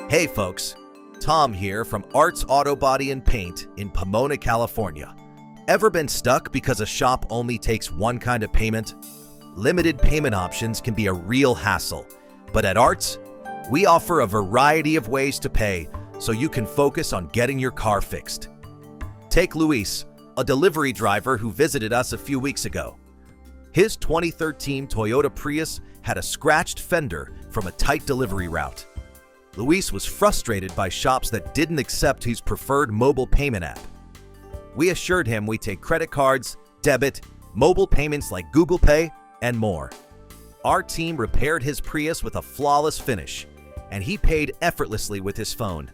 Hey folks, Tom here from Arts Auto Body and Paint in Pomona, California. Ever been stuck because a shop only takes one kind of payment? Limited payment options can be a real hassle, but at Arts, we offer a variety of ways to pay so you can focus on getting your car fixed. Take Luis, a delivery driver who visited us a few weeks ago. His 2013 Toyota Prius had a scratched fender from a tight delivery route. Luis was frustrated by shops that didn't accept his preferred mobile payment app. We assured him we take credit cards, debit, mobile payments like Google Pay, and more. Our team repaired his Prius with a flawless finish, and he paid effortlessly with his phone.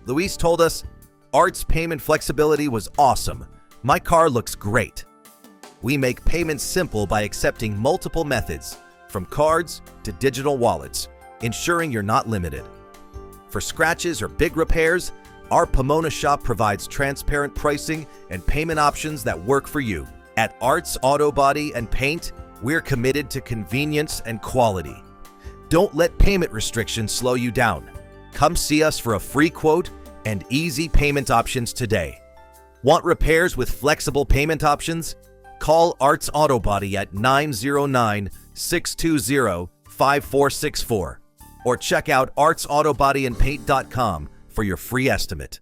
Luis told us, "Art's payment flexibility was awesome. My car looks great." We make payments simple by accepting multiple methods, from cards to digital wallets, ensuring you're not limited. For scratches or big repairs, our Pomona shop provides transparent pricing and payment options that work for you. At Arts Auto Body and Paint, we're committed to convenience and quality. Don't let payment restrictions slow you down. Come see us for a free quote and easy payment options today. Want repairs with flexible payment options? Call Arts Auto Body at 909-620-5464 or check out artsautobodyandpaint.com for your free estimate.